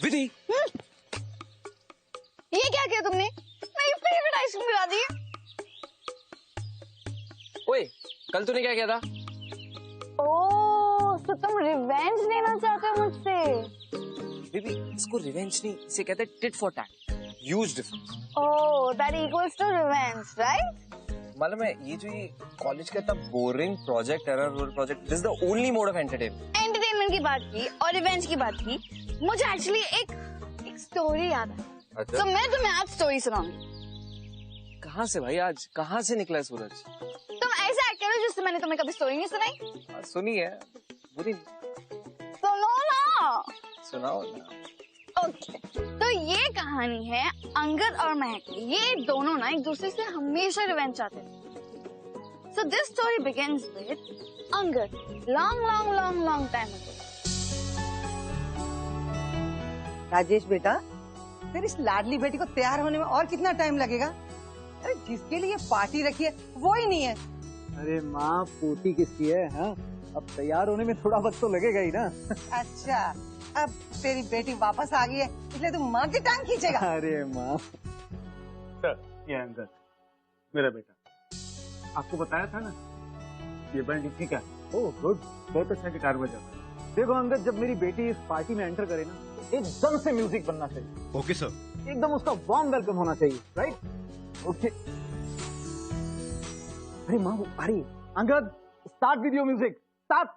विधि, ये क्या किया तुमने? मेरी फेवरेट आइसक्रीम गिरा दी। ओए, कल तूने क्या किया था? ओह, तो तुम रिवेंज लेना चाहते हो मुझसे? बेबी, इसको रिवेंज नहीं, इसे कहते हैं tit for tat. Huge difference. Oh, that equals to revenge, right? मालूम है, ये जो ये कॉलेज का इतना बोरिंग प्रोजेक्ट, एरर रोल project, this is the only mode of entertainment. Entertainment की बात की और रिवेंज की बात की, मुझे एक्चुअली एक स्टोरी याद है। अच्छा। तो मैं तुम्हें आज स्टोरी सुनाऊंगी। कहाँ से भाई, आज कहाँ से निकला है सूरज? तुम ऐसा एक्ट करो जिससे मैंने तुम्हें कभी स्टोरी नहीं सुनाई। सुनी है, बुरी नहीं। सुनो ना। सुनाओ ना। ओके, तो ये कहानी है अंगद और महक की। ये दोनों ना एक दूसरे से हमेशा रिवेंज चाहते थे। So this story begins with Angad long long long long time ago. Rajesh बेटा, तेरी इस लाडली बेटी को तैयार होने में और कितना टाइम लगेगा? अरे जिसके लिए पार्टी रखी है वो ही नहीं है। अरे माँ, पोती किसकी है? हाँ, अब तैयार होने में थोड़ा वक्त तो लगेगा ही ना। अच्छा, अब तेरी बेटी वापस आ गई है इसलिए तू माँ की टांग खींचेगा? अरे माँ, ये अंगद मेरा बेटा, आपको बताया था ना ये बैंड इसी का। ओह गुड, बहुत अच्छा गिटार बजाता है। देखो अंगद, जब मेरी बेटी इस पार्टी में एंटर करे ना, एकदम से म्यूजिक बनना चाहिए। Okay sir. एकदम उसका वार्म वेलकम होना चाहिए, राइट? ओके। अरे माँ, वो आ रही है। Angad, start with your music, start.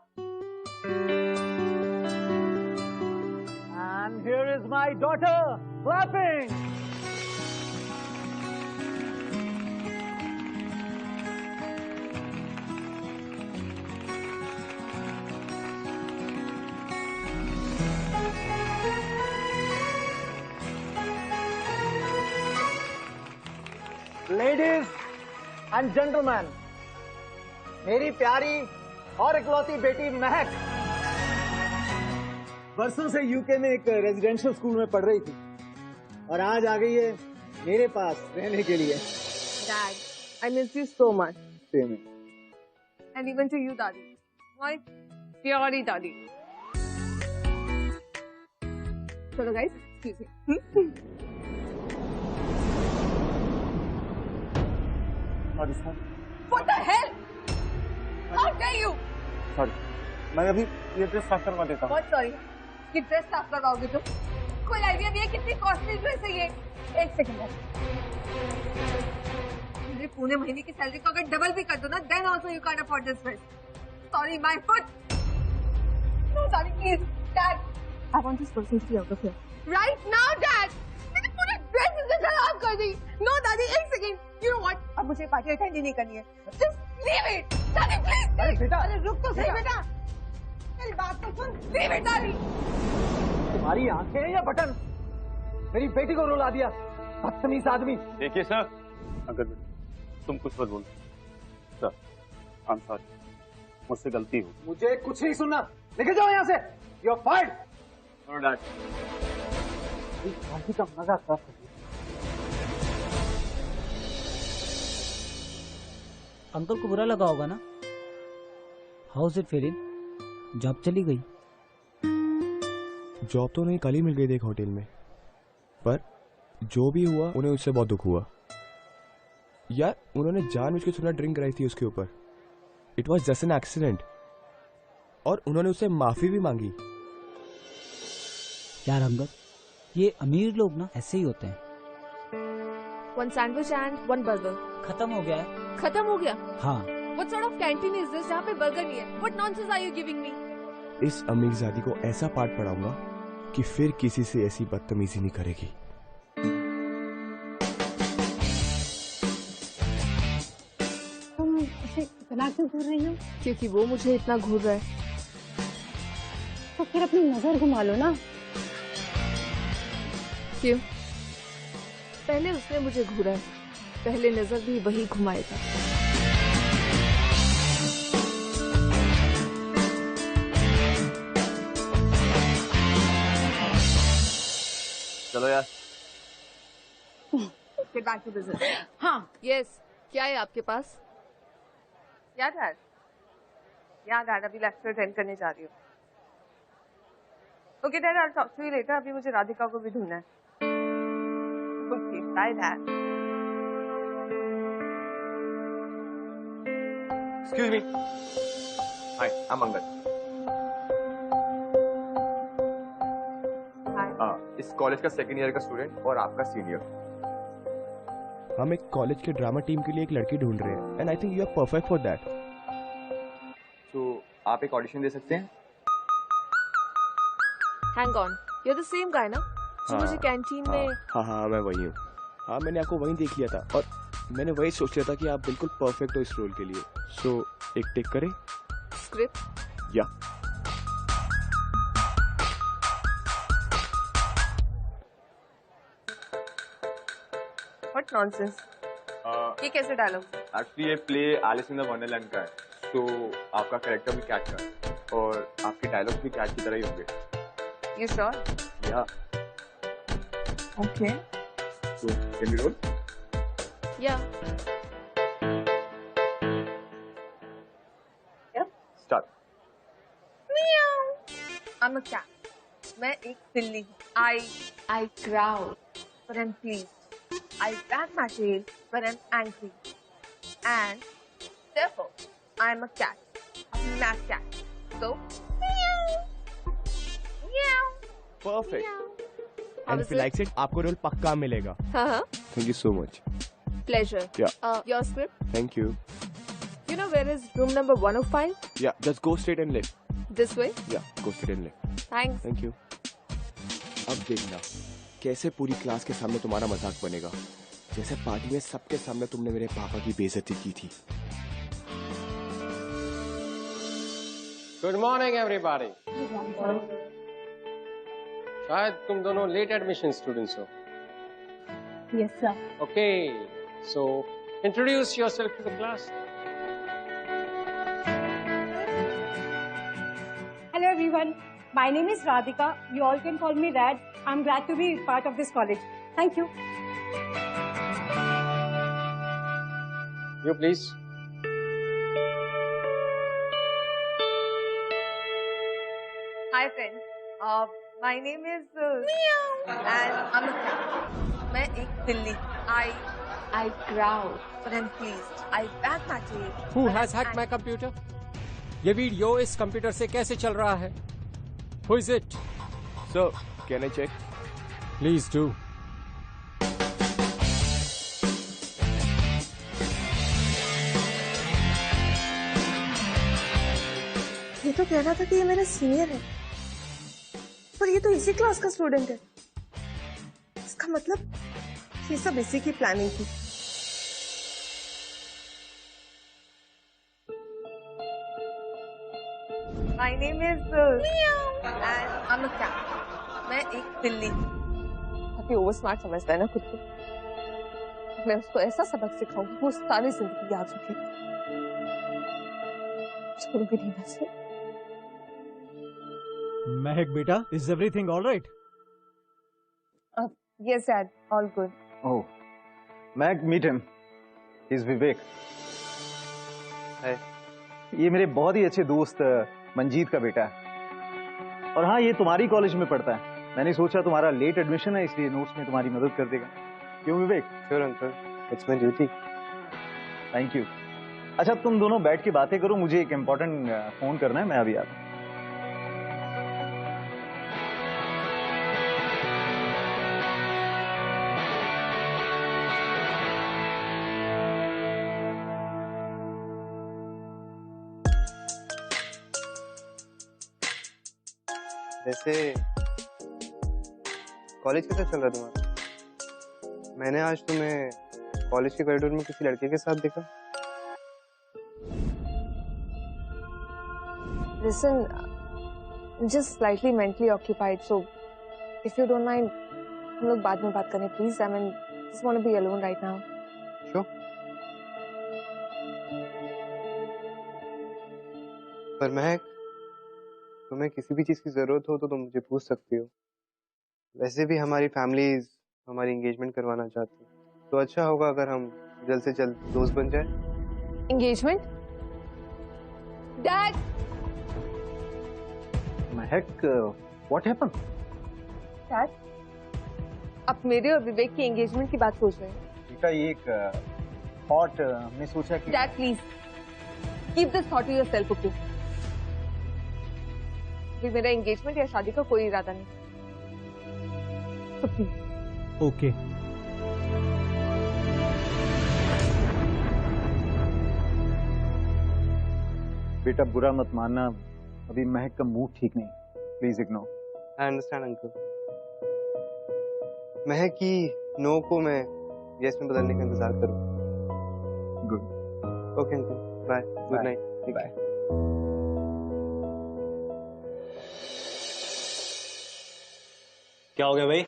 And here is my daughter clapping. Ladies and gentlemen, मेरी प्यारी और इकलौती बेटी महक बरसों से यूके में एक रेजिडेंशियल स्कूल में पढ़ रही थी और आज आ गई है मेरे पास रहने के लिए। Dad, I miss you so much. Same. And even to you, Daddy. My purely Daddy. Chalo guys, excuse me. Sorry sir, What the hell? How dare you? Sorry, मैं अभी ये ड्रेस साफ करवा देता हूँ। बहुत सॉरी। ये ड्रेस साफ करवाओगे तुम? कोई आइडिया नहीं है कितनी कॉस्टली ड्रेस है ये? एक सेकंड। मेरे पूरे महीने की सैलरी को अगर डबल भी कर दो ना, then also you can't afford this dress. Sorry, my foot. No, darling, please, Dad. I want this person to be out of here. Right now, Dad. मैंने पूरी ड्रेस इसे खराब कर दी। No, Daddy, एक सेकंड। You know what? अब मुझे party attend ही नहीं करनी है। Just leave it, Daddy, please. अरे बेटा, अरे रुक तो सही बेटा, मेरी बात तो सुन। Leave it, Daddy. तुम्हारी आंखें हैं या बटन? मेरी बेटी को रुला दिया, बदतमीज आदमी। देखिए सर, अंगद तुम कुछ मत बोलो सर, आई एम सॉरी, मुझसे गलती हो। मुझे कुछ नहीं सुनना, निकल जाओ यहाँ से। You are fired. No dad. Party का मजा खराब कर दिया। अंकल को बुरा लगा होगा ना? House it feeling? जॉब चली गई? जॉब तो उन्हें कल ही मिल गई थी एक होटल में, पर जो भी हुआ उन्हें उससे बहुत दुख हुआ यार। उन्होंने जानबूझ के थोड़ा ड्रिंक कराई थी उसके ऊपर। It was just an accident और उन्होंने उससे माफी भी मांगी। यार अंकल, ये अमीर लोग ना ऐसे ही होते हैं। One sandwich and one burger. खत्म हो गया है। खत्म हो गया? हाँ। What sort of canteen is this जहाँ पे बर्गर नहीं है? What nonsense are you giving me? इस अमीरजादी को ऐसा पाठ पढ़ाऊंगा कि फिर किसी से ऐसी बदतमीजी नहीं करेगी। तुम उसे इतना क्यों घूर रही हो? क्योंकि वो मुझे इतना घूर रहा है। तो फिर अपनी नजर घुमा लो ना। क्यों? पहले उसने मुझे घूरा है, पहले नजर भी वही घुमाएगा। चलो यार। Get back to business. हाँ, Yes, क्या है आपके पास? क्या डैड? यहाँ डैड अभी लेक्चर अटेंड करने जा रही हूँ। Okay, Dad, I'll talk to you later. अभी मुझे राधिका को भी ढूंढना है. Okay, bye, Dad. Excuse me. Hi, I'm Angad. Hi. इस कॉलेज का सेकंड ईयर का स्टूडेंट और आपका सीनियर. हम एक कॉलेज के ड्रामा टीम के लिए एक लड़की ढूंढ रहे हैं and I think you are perfect for that. तो आप एक ऑडिशन दे सकते हैं? Hang on, you're the same guy, ना? जो मुझे कैंटीन में. हाँ मैं वही हूँ. हाँ मैंने आपको वहीं देख लिया था और मैंने वही सोच लिया था कि आप बिल्कुल परफेक्ट हो इस रोल के लिए. सो एक टेक करें? Script. या What nonsense. ये कैसे डायलॉग? एक्चुअली ये play Alice in the Wonderland का है. तो आपका कैरेक्टर भी कैट का है और आपके डायलॉग भी कैट की तरह ही होंगे. You sure? या Okay. So can we roll? Yeah. Start. I'm a cat. मैं एक बिल्ली हूँ. I growl when I'm pleased. I wag my tail when I'm angry. And therefore, I'm a cat. A mad cat. So, meow. Perfect. How and is if you likes it आपको role पक्का मिलेगा. Uh-huh. Thank you so much. Pleasure. Yeah. Your script? Thank you. You know where is room number 105? या just go straight and live. This way? या go straight and live. Thanks. Thank you. अब देखना कैसे पूरी class के सामने तुम्हारा मजाक बनेगा, जैसे पार्टी में सबके सामने तुमने मेरे पापा की बेइज्जती की थी. Good morning everybody. शायद तुम दोनों लेट एडमिशन स्टूडेंट्स हो. Yes, sir. Okay, so introduce yourself to the class. Hello everyone, my name is Radhika. You all can call me Rad. I'm glad to be part of this college. Thank you. You please. Hi friends. My name is and I'm a cat. मैं एक बिल्ली. I growl when I'm pleased. I wag my tail. Who when has I'm hacked my computer? ये video इस computer से कैसे चल रहा है? Who is it? So can I check? Please do. ये तो कह रहा था कि ये मेरा सीनियर है, पर ये तो इसी क्लास का स्टूडेंट है. इसका मतलब ये सब इसी की प्लानिंग थी. My name is and I'm a cat. मैं एक बिल्ली. काफी ओवर स्मार्ट समझता है ना खुद को. मैं उसको ऐसा सबक सिखाऊंगी वो सारी जिंदगी याद रखेगा. छोड़ूंगी नहीं मैं उसे. महक बेटा, is everything alright? Yes, Dad. All good. Oh, Meg, meet him. He's Vivek. Hi. ये मेरे बहुत ही अच्छे दोस्त मंजीत का बेटा है. और हाँ, ये तुम्हारी कॉलेज में पढ़ता है. मैंने सोचा तुम्हारा लेट एडमिशन है इसलिए नोट्स में तुम्हारी मदद कर देगा. क्यों विवेक? Sure, uncle. It's my duty. Thank you. अच्छा, तुम दोनों बैठ के बातें करो, मुझे एक इम्पोर्टेंट फोन करना है, मैं अभी आता हूँ. वैसे कॉलेज कैसा चल रहा है तुम्हारा? मैंने आज तुम्हें कॉलेज के कॉरिडोर में किसी लड़के के साथ देखा. Listen, I'm just slightly mentally occupied, so if you don't mind, हम लोग बाद में बात करें, please. I mean, just want to be alone right now. Sure. पर महक, तुम्हें किसी भी चीज की जरूरत हो तो तुम मुझे पूछ सकती हो. वैसे भी हमारी फैमिलीज हमारी एंगेजमेंट करवाना चाहती है, तो अच्छा होगा अगर हम जल्द से जल्द दोस्त बन जाए. Engagement? Dad! Mahak, what happened? Dad, आप मेरे और विवेक की एंगेजमेंट की बात सोच रहे हैं? बेटा ये एक थॉट हमने सोचा कि dad please keep this thought to yourself, okay? भी मेरा एंगेजमेंट या शादी का कोई इरादा नहीं, तो प्लीज। ओके। बेटा बुरा मत मानना, अभी महक का मूड ठीक नहीं, please ignore. I understand uncle. महक की नो को मैं यस में बदलने का इंतजार करूँ। Good. Okay uncle, bye, good night, bye. क्या हो गया भाई?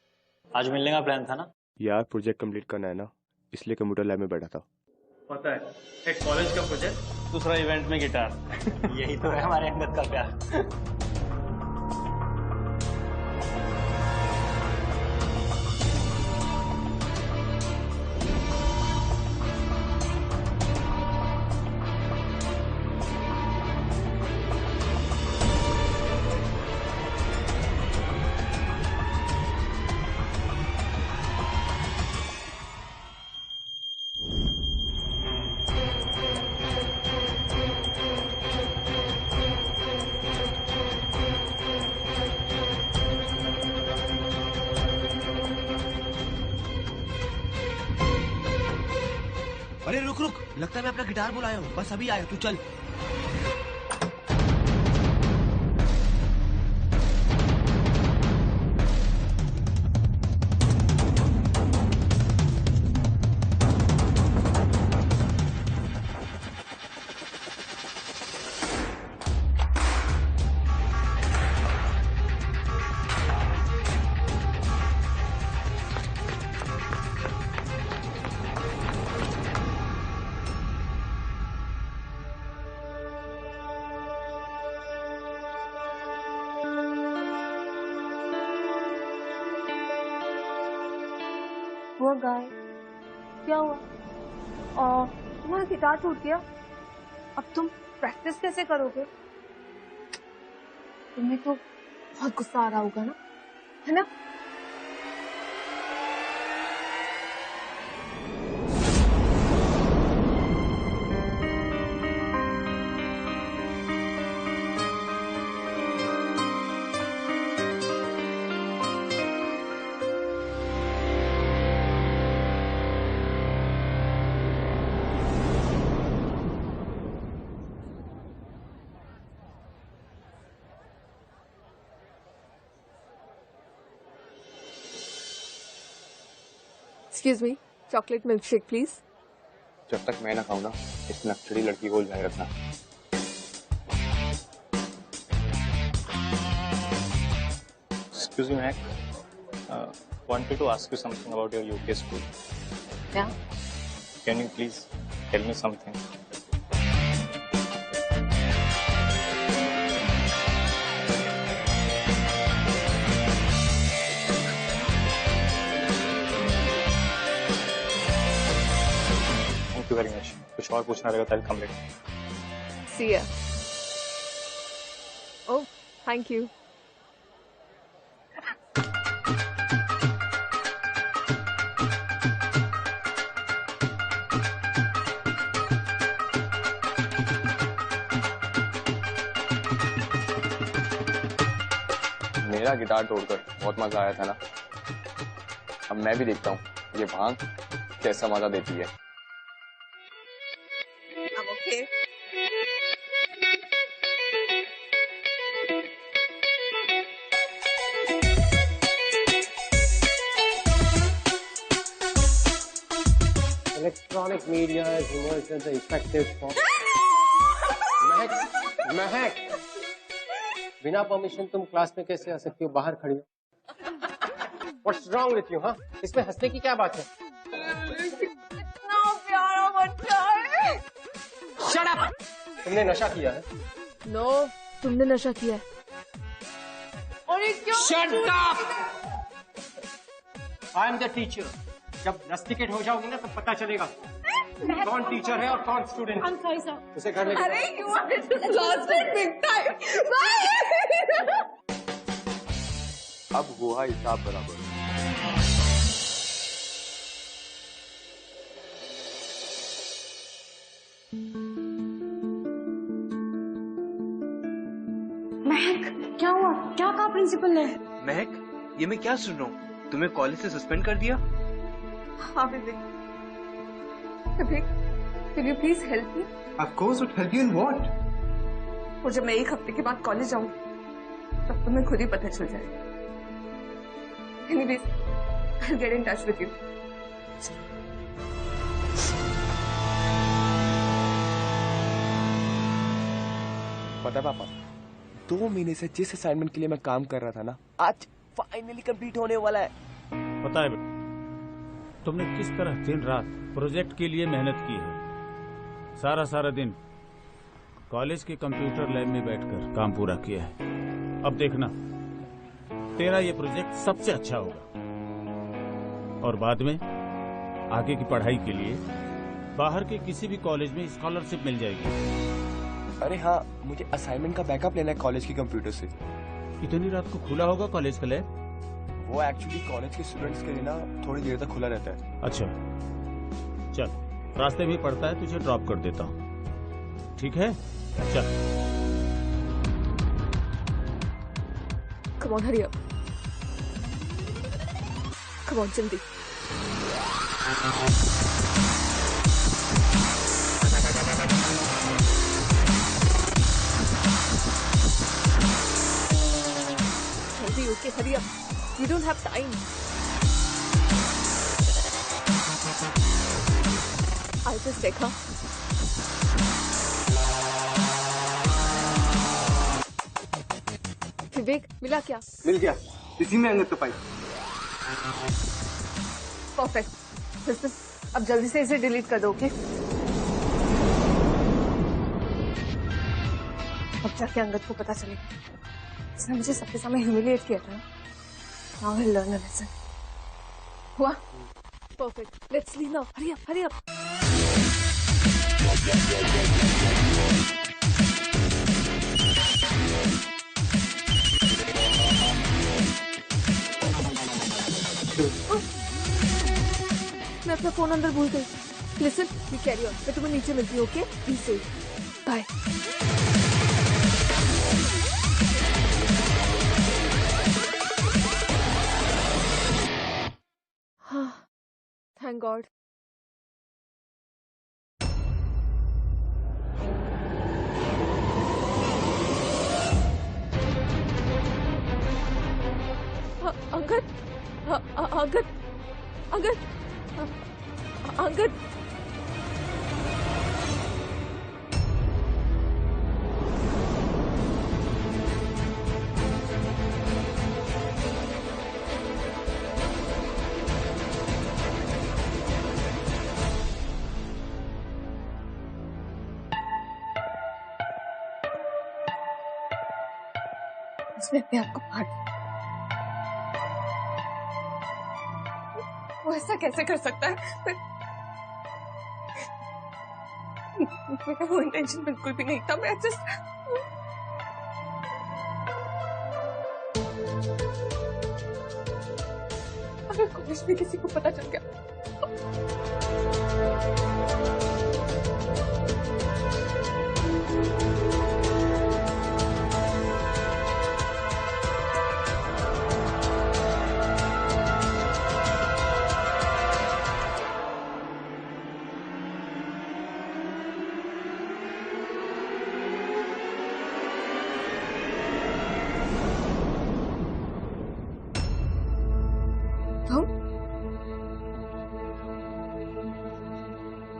आज मिलने का प्लान था ना? यार प्रोजेक्ट कंप्लीट करना है ना, इसलिए कंप्यूटर लैब में बैठा था। पता है, एक कॉलेज का प्रोजेक्ट, दूसरा इवेंट में गिटार। यही तो है हमारे अंगद का प्यार। अरे रुक रुक, लगता है मैं अपना गिटार बुलाया हूँ। बस अभी आया, तू चल। हुआ गाय, क्या हुआ? तुम्हारा गिटार टूट गया, अब तुम प्रैक्टिस कैसे करोगे? तुम्हें तो बहुत गुस्सा आ रहा होगा ना, है ना? Excuse me, chocolate milkshake please. जब तक मैं ना खाऊं ना, इस नक्चड़ी लड़की को उलझाए रखना। Excuse me, Mac. Wanted to ask you something about your UK school. Yeah. Can you please tell me something? Thank you very much. कुछ और पूछना रहेगा तो I'll come later. See ya. Oh, thank you. मेरा guitar तोड़कर बहुत मजा आया था ना, अब मैं भी देखता हूँ ये भांग कैसा मजा देती है। I'm okay. Electronic media has emerged as an effective form. महक, बिना परमिशन तुम क्लास में कैसे आ सकती हो? बाहर खड़ी हो। What's wrong with you, हाँ? इसमें हंसने की क्या बात है? इतना प्यारा बच्चा है। Shut up! तुमने नशा किया है? No, तुमने नशा किया है। और ये क्यों? Shut up! I am the teacher. जब रस्टिकेट हो जाओगी ना तो पता चलेगा कौन टीचर है और कौन स्टूडेंट। I'm sorry, sir. उसे घर लेके अरे you are just lost it big time. Bye. अब हुआ हिसाब बराबर। महक, क्या हुआ? क्या कहा प्रिंसिपल ने? महक, ये मैं क्या सुन रहा हूँ? तुम्हें कॉलेज से सस्पेंड कर दिया? हाँ विवेक, can you please help me? Of course, would help you in what? और जब मैं 1 हफ्ते के बाद कॉलेज जाऊंगी तब तुम्हें खुद ही पता चल जाएगा। Anyways, I'll get in touch with you. पता है पापा, 2 महीने से जिस असाइनमेंट के लिए मैं काम कर रहा था ना, आज फाइनली कंप्लीट होने वाला है। पता है तुमने किस तरह दिन रात प्रोजेक्ट के लिए मेहनत की है। सारा दिन कॉलेज के कंप्यूटर लैब में बैठकर काम पूरा किया है। अब देखना, तेरा ये प्रोजेक्ट सबसे अच्छा होगा और बाद में आगे की पढ़ाई के लिए बाहर के किसी भी कॉलेज में स्कॉलरशिप मिल जाएगी। अरे हाँ, मुझे असाइनमेंट का बैकअप लेना है कॉलेज के कंप्यूटर से। इतनी रात को खुला होगा कॉलेज का लैब? वो एक्चुअली कॉलेज के स्टूडेंट्स के लिए ना थोड़ी देर तक खुला रहता है। अच्छा, चल, रास्ते में पड़ता है, तुझे ड्रॉप कर देता हूँ, ठीक है? चल। Come on, hurry up. Come on, जल्दी। जल्दी, okay, hurry up. We don't have time. I'll just check, huh? विवेक, मिला क्या? मिल गया, इसी में अंगद का पाइप। परफेक्ट। अब जल्दी से इसे डिलीट कर दो, ओके? अब जाके अंगद को पता चलेगा इसने मुझे सबके सामने ह्यूमिलिएट किया था। Now I'll learn a lesson. हुआ? Perfect. Let's leave now. Hurry up, hurry up. मैं अपना फोन अंदर भूल गई। Listen, you carry on. मैं तुम्हें नीचे मिलती हूँ, okay? Be safe. Bye. Thank God. Angad, Angad, Angad, Angad. उसने अपने आप को मार दिया। वो ऐसा कैसे कर सकता है? मेरा वो इंटेंशन बिल्कुल भी नहीं था। मैं जस्ट अगर कॉलेज में किसी को पता चल गया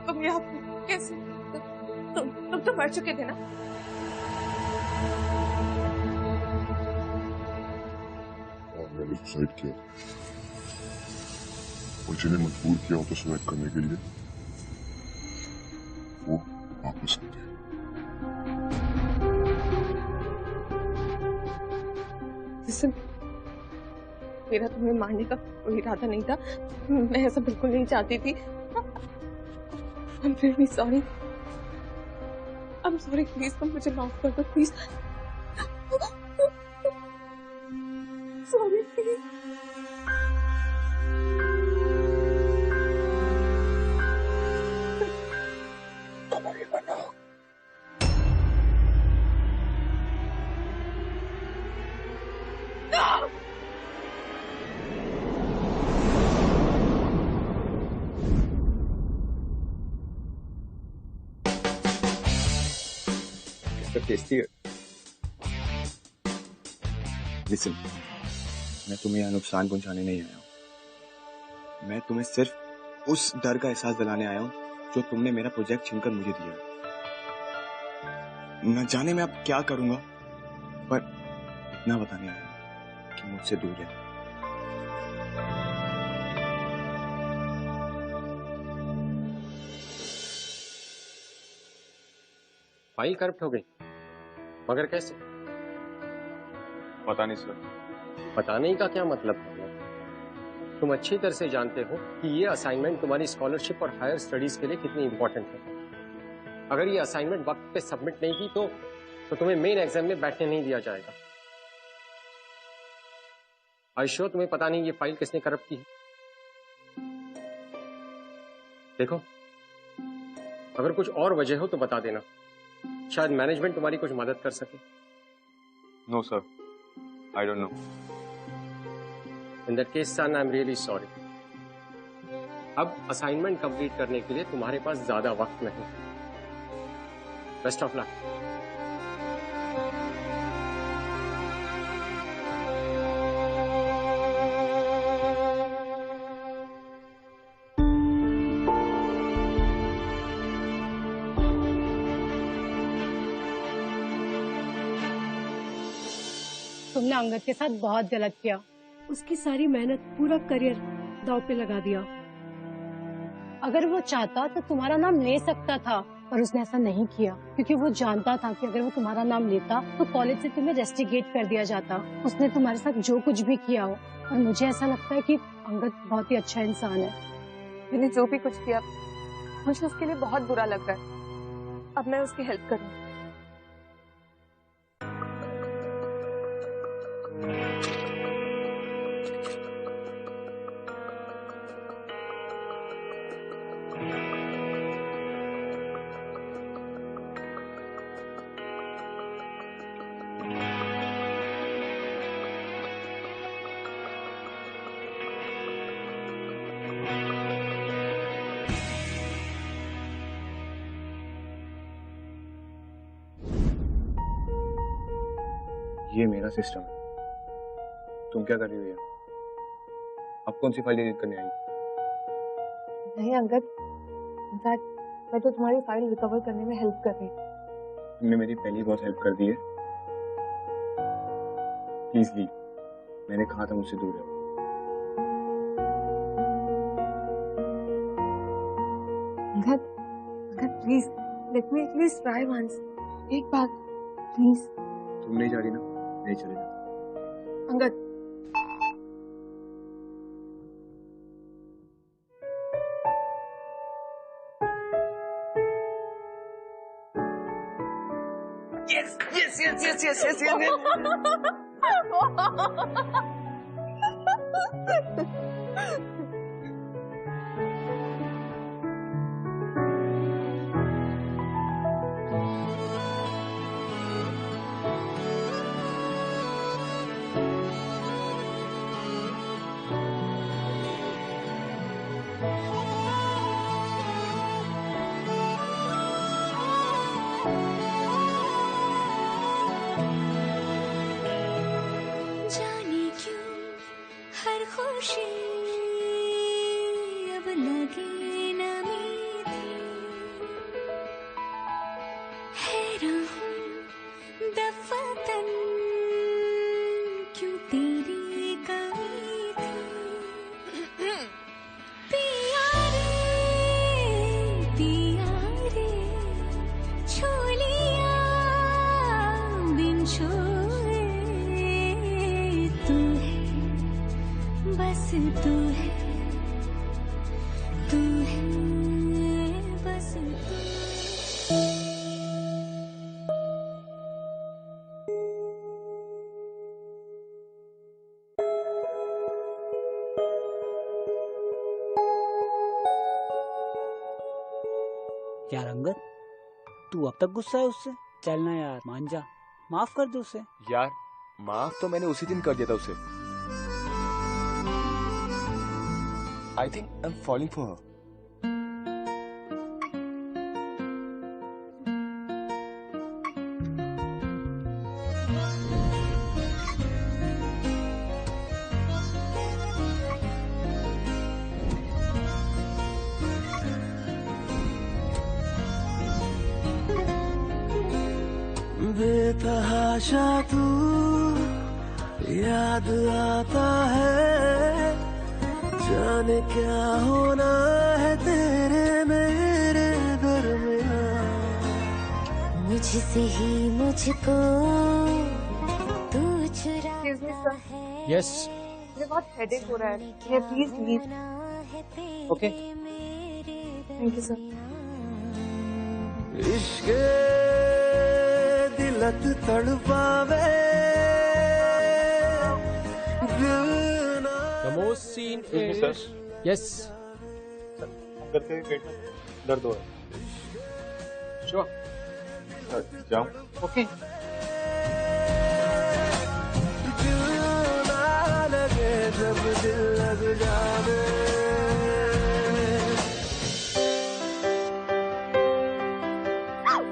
तुम यहाँ कैसे? तुम तो मर चुके थे ना? मैंने सुसाइड किया और जिन्हें मजबूर किया होता सुसाइड करने के लिए वो वापस आ गए। Listen, मेरा तुम्हें मारने का कोई इरादा नहीं था। मैं ऐसा बिल्कुल नहीं चाहती थी। I'm really sorry. I'm sorry. Please, तुम मुझे माफ कर दो, please. Sorry please. टेस्टी है। लिसन, मैं तुम्हें यहाँ नुकसान पहुंचाने नहीं आया हूँ। मैं तुम्हें सिर्फ उस डर का एहसास दिलाने आया हूँ जो तुमने मेरा प्रोजेक्ट छीनकर मुझे दिया। न जाने मैं अब क्या करूंगा, पर इतना बताने आया हूँ कि मुझसे दूर है। फाइल करप्ट हो गई, मगर कैसे? पता नहीं सर। पता नहीं का क्या मतलब है? तुम अच्छी तरह से जानते हो कि ये असाइनमेंट तुम्हारी स्कॉलरशिप और हायर स्टडीज के लिए कितनी इंपॉर्टेंट है। अगर ये असाइनमेंट वक्त पे सबमिट नहीं की तो तुम्हें मेन एग्जाम में बैठने नहीं दिया जाएगा। आयुष्यो, तुम्हें पता नहीं ये फाइल किसने करप्ट की है? देखो, अगर कुछ और वजह हो तो बता देना, शायद मैनेजमेंट तुम्हारी कुछ मदद कर सके। No sir, I don't know. In that case son, I am really sorry. अब असाइनमेंट कंप्लीट करने के लिए तुम्हारे पास ज्यादा वक्त नहीं। Best of luck. तुमने अंगद के साथ बहुत गलत किया। उसकी सारी मेहनत, पूरा करियर दांव पे लगा दिया। अगर वो चाहता तो तुम्हारा नाम ले सकता था, पर उसने ऐसा नहीं किया क्योंकि वो जानता था कि अगर वो तुम्हारा नाम लेता तो कॉलेज से तुम्हें रेस्टिगेट कर दिया जाता। उसने तुम्हारे साथ जो कुछ भी किया हो, और मुझे ऐसा लगता है कि अंगद बहुत ही अच्छा इंसान है। मैंने जो भी कुछ किया मुझे उसके लिए बहुत बुरा लग रहा है। अब मैं उसकी हेल्प करूँ। ये मेरा सिस्टम है। तुम क्या कर रही हो यहाँ? अब कौन सी फाइल एडिट करने आई? नहीं अंगद, इनफैक्ट मैं तो तुम्हारी फाइल रिकवर करने में हेल्प कर रही हूँ। तुमने मेरी पहली बहुत हेल्प कर दी है। Please leave. मैंने कहा था मुझसे दूर रहो। Angad, Angad please let me at least try once. एक बार प्लीज। तुम नहीं जा रही ना? नहीं चले जाओ। Angad, Yes, yes, yes, yes, yes, yes, yes. जाने क्यों हर खुशी अब लगे न मीठी, हैरान हूँ दफातन क्यों तेरी कमी थी। पिया रे छू लिया बिन छुए, तू है बस तू है, तू है बस तू। यार अंगद, तू अब तक गुस्सा है उससे? चलना यार, मान जा, माफ कर दे उसे। यार माफ तो मैंने उसी दिन कर दिया था उसे। I think I am falling for her. बेतहाशा तू याद आता है, जाने क्या होना है तेरे मेरे दरमियां। मुझसे ही मुझको तू चुरा है। यस, मुझे बहुत हेडेक हो रहा है। Can I please leave? Okay. Thank you, sir. इश्क़ दिलत तड़पावे। The most scene is sir. yes. Angad के पेट में दर्द हो रहा है। Sure. सर जाऊं? Okay. लगे जब दिल लग जावे।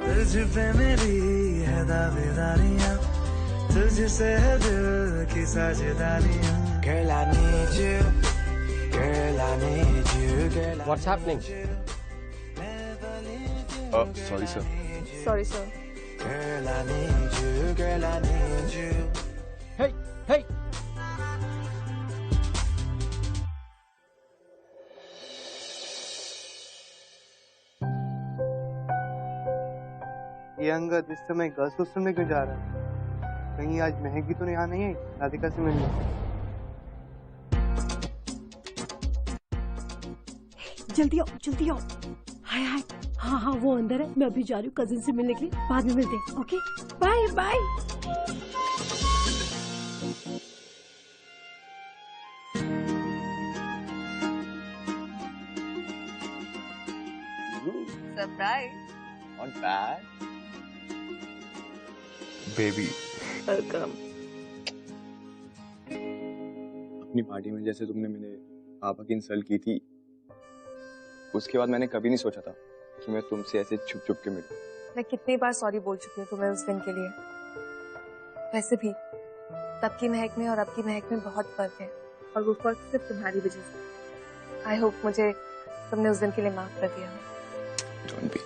तुझ पे मेरी है दावेदारियां, तुझसे है दिल की साझेदारियां। Girl, I need you. Girl, I need you. Girl, I What's happening? Sorry sir. Sorry, sir. Girl, I need you. Girl, I need you. Hey, hey. ये अंगद इस समय गर्ल्स हॉस्टल में क्यों जा रहा है? कहीं आज महक भी तो यहाँ नहीं है राधिका से मिलने? जल्दी आओ, जल्दी आओ। हाय हाय, हाँ हाँ वो अंदर है, मैं अभी जा रही हूँ कजिन से मिलने के लिए, बाद में मिलते हैं। Okay bye bye. Surprise. Not bad. Baby Welcome. अपनी पार्टी में जैसे तुमने मेरे पापा की इंसल्ट की थी, उसके बाद मैंने कभी नहीं सोचा था कि मैं तुमसे ऐसे छुप छुप के मिलूं। मैं कितनी बार सॉरी बोल चुकी हूँ तुम्हें उस दिन के लिए। वैसे भी तब की महक में और अब की महक में बहुत फर्क है, और वो फर्क सिर्फ तुम्हारी वजह से। आई होप मुझे तुमने उस दिन के लिए माफ कर दिया। Don't be.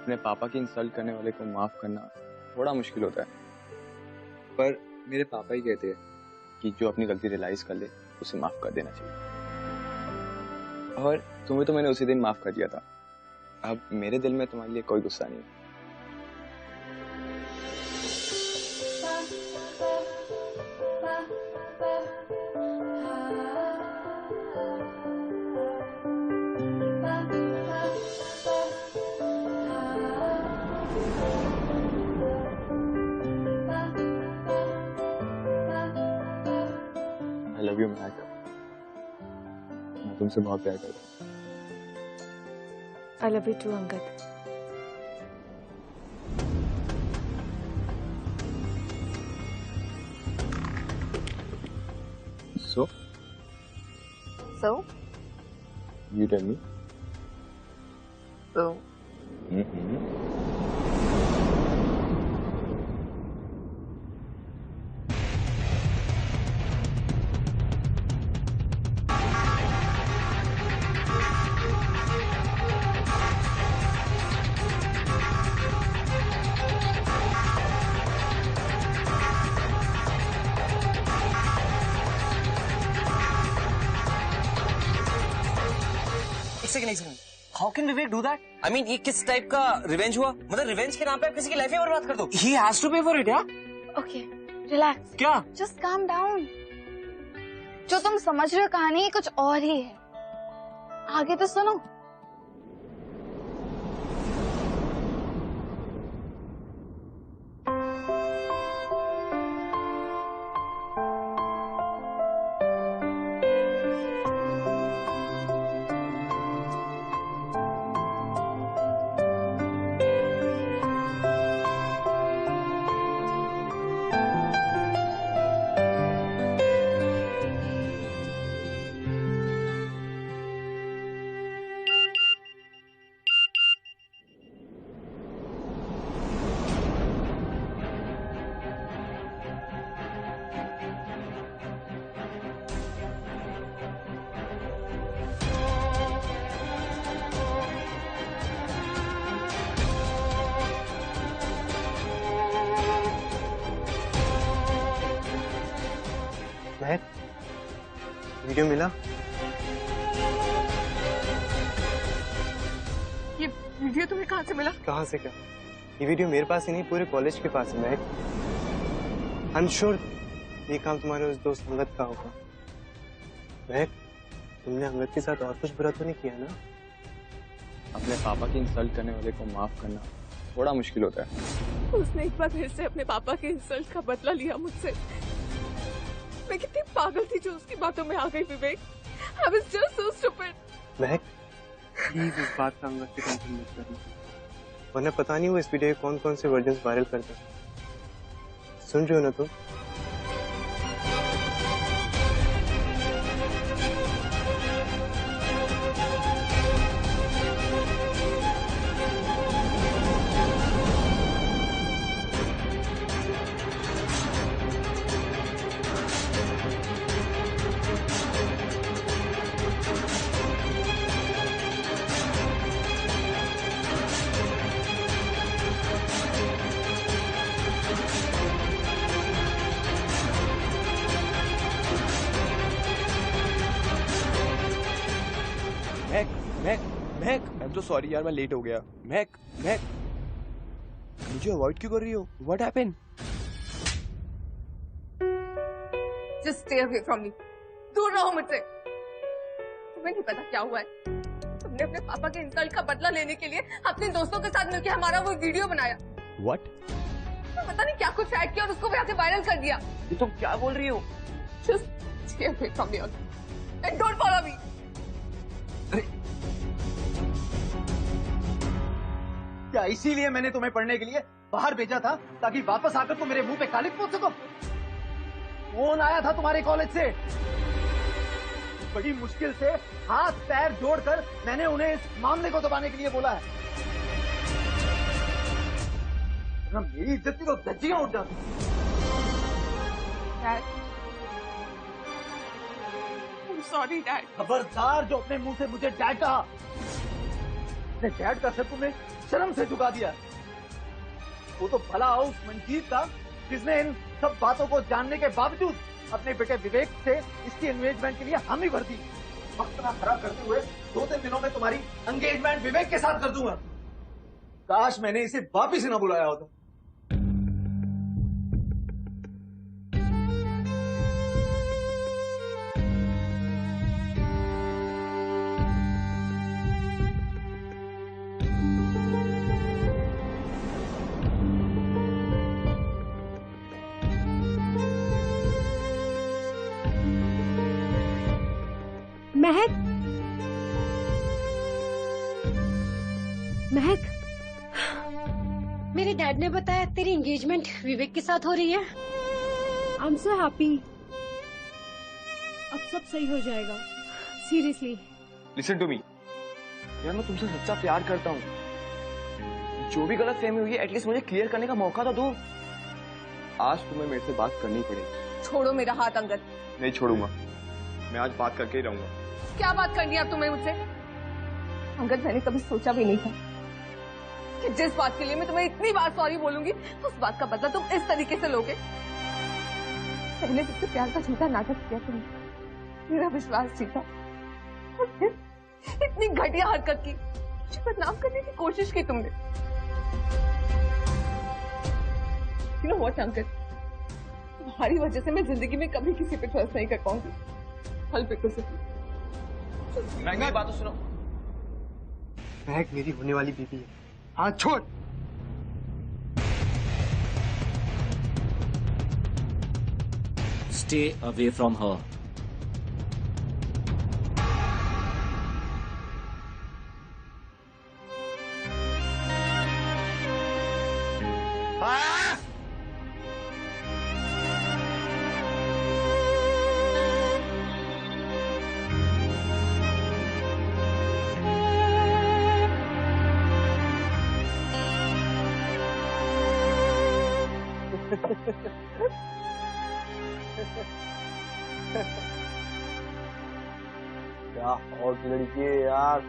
अपने पापा की इंसल्ट करने वाले को माफ करना थोड़ा मुश्किल होता है, पर मेरे पापा ही कहते हैं कि जो अपनी गलती रियलाइज कर ले उसे माफ कर देना चाहिए। और तुम्हें तो मैंने उसी दिन माफ कर दिया था। अब मेरे दिल में तुम्हारे लिए कोई गुस्सा नहीं। I love you, महक। मैं तुमसे बहुत प्यार करता हूँ। I love you too, Angad. So? So? You tell me. So? एक second. How can Vivek do that? I mean ये किस टाइप का रिवेंज हुआ? मतलब रिवेंज के नाम पे आप किसी की लाइफ ही बर्बाद कर दो। ही हैज टू पे फॉर इट। यार ओके रिलैक्स। क्या? Just calm down. जो तुम समझ रहे हो कहानी कुछ और ही है, आगे तो सुनो। महक, वीडियो मिला? ये वीडियो तुम्हें कहाँ से मिला? कहाँ से क्या, ये वीडियो मेरे पास ही नहीं पूरे कॉलेज के पास है महक। आई एम श्योर ये काम तुम्हारे उस दोस्त अंगद का होगा। महक, तुमने अंगद के साथ और कुछ बुरा तो नहीं किया ना? अपने पापा की इंसल्ट करने वाले को माफ करना थोड़ा मुश्किल होता है। उसने एक बार फिर से अपने पापा के इंसल्ट का बदला लिया मुझसे। मैं कितनी पागल थी जो उसकी बातों में आ गई विवेक। I was just so stupid. Mahak, please इस बात का अंगद से टेंशन मत करना, वरना पता नहीं वो इस वीडियो के कौन कौन से वर्जन वायरल करता है। सुन रहे हो ना तुम? महक, आई एम तो सॉरी यार, मैं लेट हो गया। महक, मुझे अवॉइड क्यों कर रही हो? What happened? Just stay away from me. दूर रहो मुझसे। तुम्हें नहीं पता क्या हुआ है। तुमने अपने पापा के इंसल्ट का बदला लेने के लिए अपने दोस्तों के साथ मिलकर हमारा वो वीडियो बनाया। व्हाट? पता नहीं क्या कुछ ऐड किया और उसको भी आके वायरल कर दिया। ये तुम क्या बोल रही हो? Just stay away from me and don't follow me. क्या इसीलिए मैंने तुम्हें पढ़ने के लिए बाहर भेजा था, ताकि वापस आकर तुम मेरे मुंह पे कालिक पोत सको? फोन आया था तुम्हारे कॉलेज से, बड़ी मुश्किल से हाथ पैर जोड़कर मैंने उन्हें इस मामले को दबाने के लिए बोला है। ना मेरी इज्जत की तो धज्जियां उठ जाती। Sorry dad. खबरदार जो अपने मुंह से मुझे डैड कहा। अपने डैड का सर तुम्हें शर्म से झुका दिया। वो तो भला उस मंजीत था जिसने इन सब बातों को जानने के बावजूद अपने बेटे विवेक से इसकी एंगेजमेंट के लिए हामी भर दी। वक्त ना खराब करते हुए 2-3 दिनों में तुम्हारी एंगेजमेंट विवेक के साथ कर दूंगा। काश मैंने इसे वापिस ही ना बुलाया होता। महक, मेरे डैड ने बताया तेरी एंगेजमेंट विवेक के साथ हो रही है। I am so happy. अब सब सही हो जाएगा, सीरियसली। लिसन टू मी यार, मैं तुमसे सच्चा प्यार करता हूँ। जो भी गलत फहमी हुई है एटलीस्ट मुझे क्लियर करने का मौका तो दो। आज तुम्हें मेरे से बात करनी पड़ेगी। छोड़ो मेरा हाथ अंगद। नहीं छोड़ूंगा, मैं आज बात करके ही रहूंगा। क्या बात करनी है अब तुम्हें मुझसे? अंगद, मैंने कभी सोचा भी नहीं था कि जिस बात के लिए मैं तुम्हें इतनी बार सॉरी बोलूंगी उस बात का बदला तुम इस तरीके से लोगे। पहले मुझसे प्यार का झूठा नाटक किया तुमने, मेरा विश्वास जीता, और फिर इतनी घटिया हरकत की, मुझे बदनाम करने की कोशिश की तुमने। You know what, अंकल, तुम्हारी वजह से मैं जिंदगी में कभी किसी पे ट्रस्ट नहीं कर पाऊंगी। हल बिकॉज़ ऑफ यू। मेरी बात तो सुनो। महक मेरी होने वाली बीवी है, हाथ छोड़। Stay away from her. क्या हॉट लड़की है यार।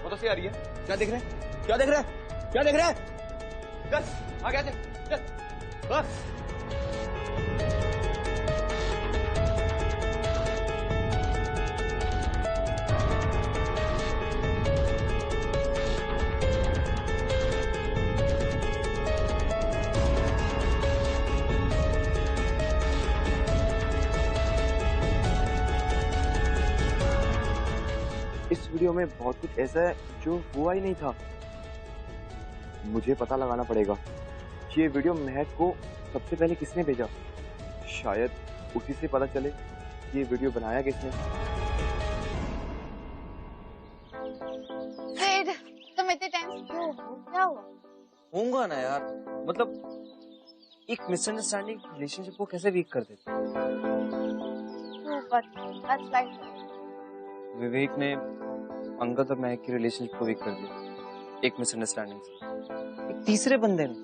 वो तो से आ रही है? क्या देख रहे हैं? क्या देख रहे हैं? क्या देख रहे हैं? चल आगे आ, चल बस। इस वीडियो में बहुत कुछ ऐसा है जो हुआ ही नहीं था। मुझे पता लगाना पड़ेगा ये वीडियो महक को सबसे पहले किसने भेजा। शायद उसी से पता चले ये वीडियो बनाया किसने। तुम इतने टेंस क्यों हो? क्या हुआ? होऊंगा ना यार, मतलब एक मिसअंडरस्टैंडिंग रिलेशनशिप को कैसे वीक कर देती है। विवेक ने अंगद और महक की रिलेशनशिप को वीक कर दिया एक मिसअंडरस्टैंडिंग से, एक तीसरे बंदे ने।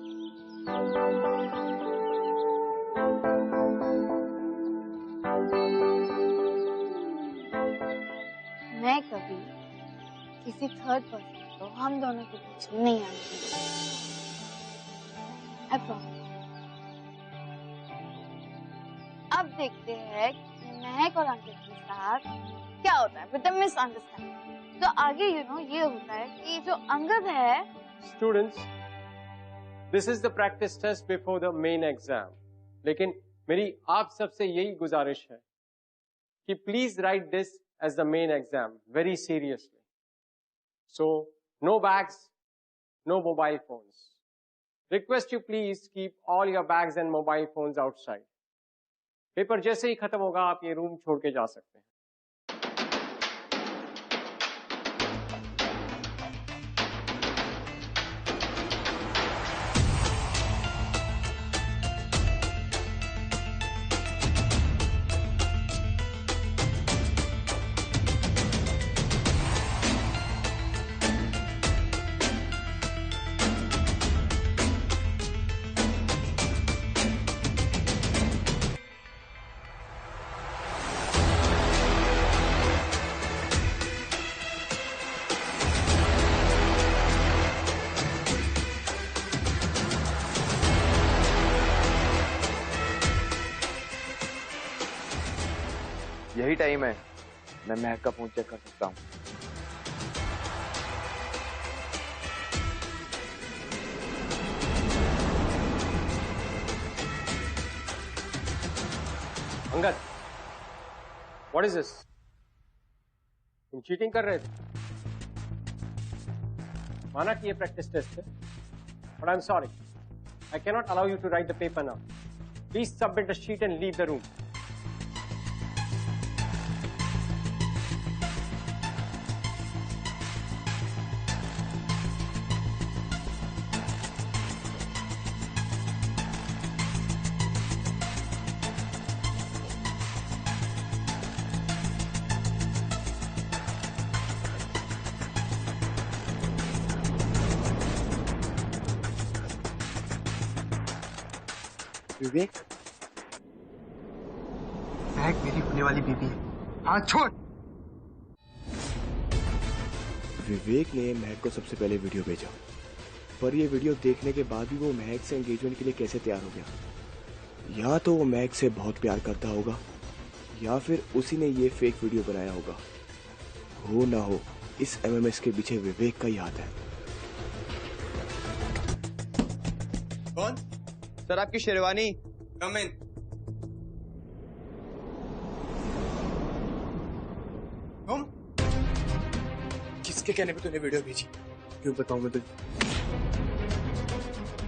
मैं कभी किसी थर्ड पर्सन को हम दोनों के बीच में नहीं आने दूंगी। अब देखते हैं कि महक और अंकित के साथ क्या होता है विद द मिसअंडरस्टैंडिंग। तो आगे ये होता है कि जो अंगद है। Students, this is the practice test before the main exam. लेकिन मेरी आप सबसे यही गुजारिश है कि please write this as the main exam very seriously. So no bags, no mobile phones. Request you please keep all your bags and mobile phones outside. Paper जैसे ही खत्म होगा आप ये रूम छोड़ के जा सकते हैं। यही टाइम है, मैं महक का फोन चेक कर सकता हूँ। Angad, what is this? तुम चीटिंग कर रहे थे? माना कि ये प्रैक्टिस टेस्ट है, but I am sorry, I can not allow you to write the paper now. Please submit the sheet and leave the room. Vivek, Mehak मेरी होने वाली बीबी है, हाथ छोड़। विवेक ने महक को सबसे पहले वीडियो भेजा, पर ये वीडियो देखने के बाद भी वो महक से एंगेजमेंट के लिए कैसे तैयार हो गया। या तो वो महक से बहुत प्यार करता होगा, या फिर उसी ने ये फेक वीडियो बनाया होगा। हो ना हो, इस एमएमएस के पीछे विवेक का ही हाथ है। कौन? सर, आपकी शेरवानी। कम इन। तुम? किसके कहने पे तूने वीडियो भेजी? क्यों बताऊं मैं तुझे?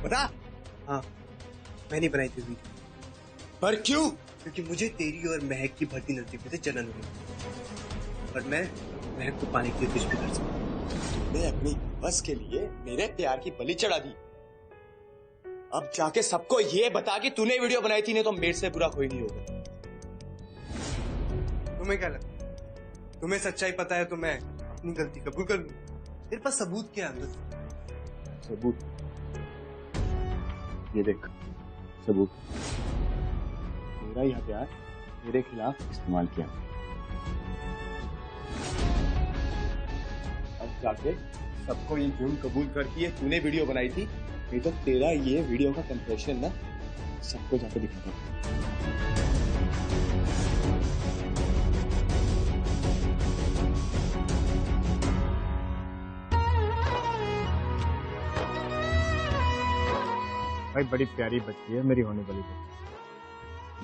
बता। हाँ, मैंने बनाई थी वीडियो। पर क्यों? क्योंकि मुझे तेरी और महक की बढ़ती नजदीक से जलन हुई, और मैं महक को पाने के लिए कुछ भी कर सकता। तूने अपनी बस के लिए मेरे प्यार की बलि चढ़ा दी। अब जाके सबको ये बता कि तूने वीडियो बनाई थी, नहीं तो मेरे से बुरा कोई नहीं होगा। तुम्हें क्या लगता है? तुम्हें सच्चाई पता है तो मैं अपनी गलती कबूल कर लूं। तेरे पास सबूत क्या है? सबूत? ये देख, सबूत। मेरा ही हथियार मेरे खिलाफ इस्तेमाल किया। अब जाके सबको ये जुर्म कबूल करती है तूने वीडियो बनाई थी, नहीं तो तेरा ये वीडियो का कंप्रेशन ना सबको जाके दिखाता। भाई बड़ी प्यारी बच्ची है मेरी होने वाली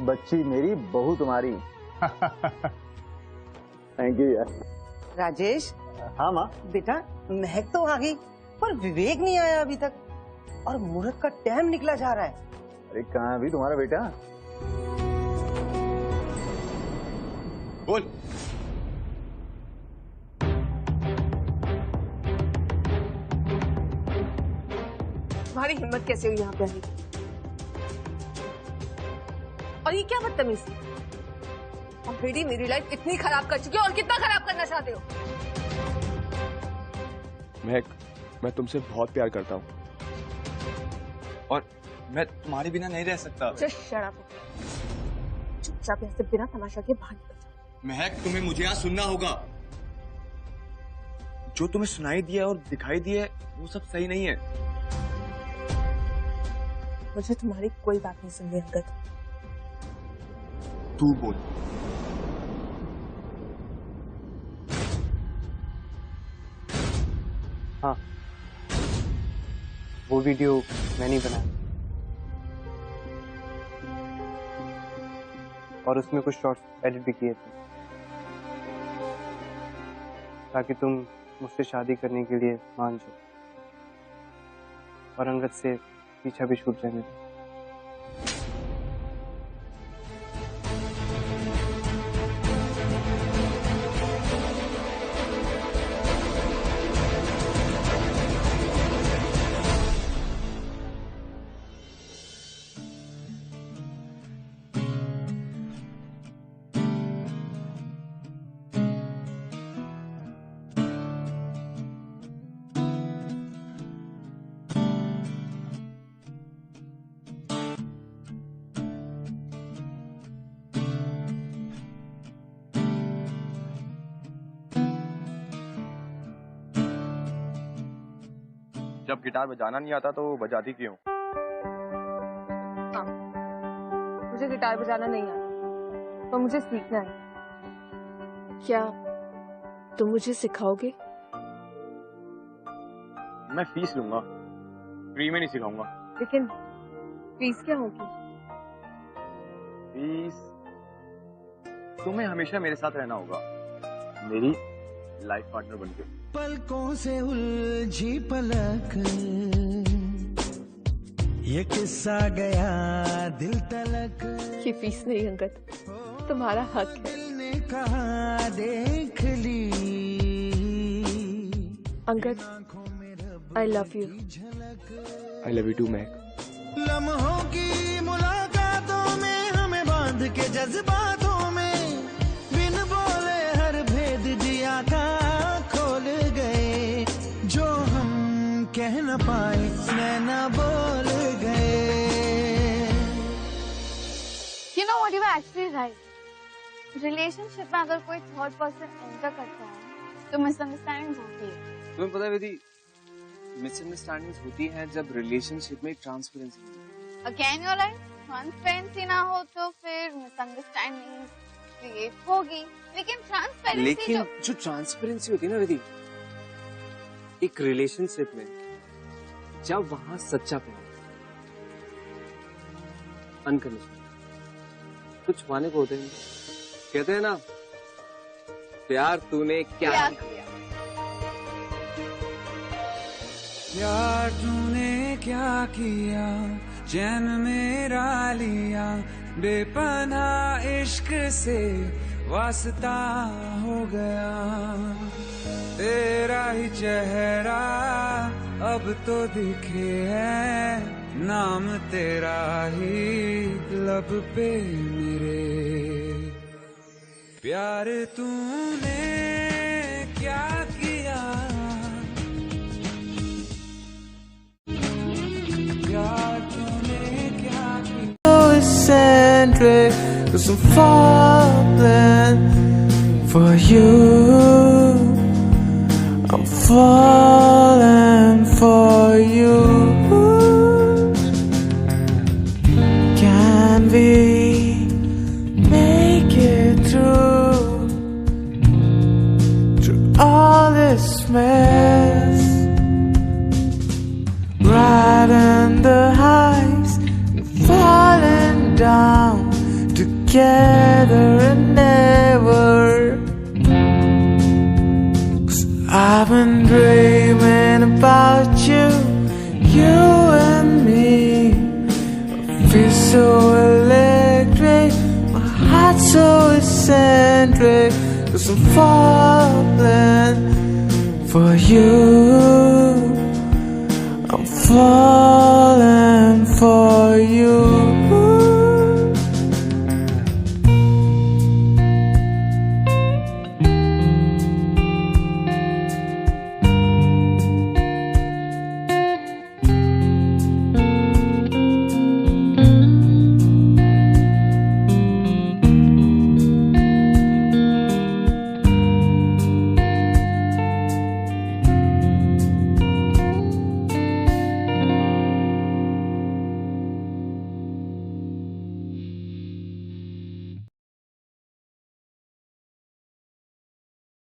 बच्ची मेरी, बहू तुम्हारी। थैंक यू यार। राजेश। हाँ माँ। बेटा महक तो आ गई पर विवेक नहीं आया अभी तक, और मुहूर्त का टाइम निकला जा रहा है। अरे कहाँ अभी तुम्हारा बेटा? बोल। तुम्हारी हिम्मत कैसे हुई यहाँ पे आने की? और ये क्या बदतमीजी? ऑलरेडी मेरी लाइफ इतनी खराब कर चुकी हो, और कितना खराब करना चाहते हो? महक, मैं तुमसे बहुत प्यार करता हूँ और मैं तुम्हारे बिना नहीं रह सकता। Just shut up. चुपचाप यहाँ से बिना तमाशा के बाहर निकल जाओ। महक, तुम्हें मुझे यहाँ सुनना होगा। जो तुम्हें सुनाई दिया और दिखाई दिया वो सब सही नहीं है। मुझे तुम्हारी कोई बात नहीं सुननी अंगद। तू बोल। हाँ, वो वीडियो मैंने बनाया और उसमें कुछ शॉर्ट्स एडिट भी किए थे ताकि तुम मुझसे शादी करने के लिए मान जाओ और अंगद से पीछा भी छूट जाने दो। जब गिटार बजाना नहीं आता तो बजाती क्यों? हाँ, मुझे गिटार बजाना नहीं आता, पर मुझे सीखना है। क्या तुम मुझे सिखाओगे? मैं फीस लूंगा, फ्री में नहीं सिखाऊंगा। लेकिन फीस क्या होगी? फीस तुम्हें हमेशा मेरे साथ रहना होगा, मेरी लाइफ पार्टनर बनके। पलकों से उलझी पलक, ये किस्सा गया दिल तलक। ये फीस नहीं अंगद, तुम्हारा हक है। दिल ने कहा देख ली। Angad, I love you. I love you too, महक। लम्हों की मुलाकातों में हमें बांध के जज्बातों में, बिन बोले हर भेद जिया का खोल गए। जो हम कह न पाए नैना बोल गए। You know what, you were actually right. Relationship में अगर कोई थर्ड पर्सन एंटर करता है तो मिसअंडरस्टैंडिंग होती है। तुम्हें पता है विधि, मिसअंडरस्टैंडिंग्स होती है जब रिलेशनशिप में ट्रांसपेरेंसी नहीं है। Again you're right. ट्रांसपेरेंसी ना हो तो फिर मिसअंडरस्टैंडिंग क्रिएट होगी। लेकिन जो ट्रांसपेरेंसी होती है ना विधि, एक रिलेशनशिप में जब वहां सच्चा प्यार, अनकंडीशनल, कुछ पाने को होते हैं। कहते हैं ना, प्यार तूने क्या किया। प्यार तूने क्या किया, चैन मेरा लिया, बेपनाह इश्क से वास्ता हो गया। तेरा ही चेहरा अब तो दिखे है, नाम तेरा ही लब पे मेरे। प्यार तूने क्या किया, प्यार तूने क्या किया। Eccentric, 'cause I'm falling for you. I'm falling. riding the highs and falling down together and never. 'Cause I've been dreaming about you, you and me. I feel so electric, my heart so eccentric. 'Cause I'm falling for you.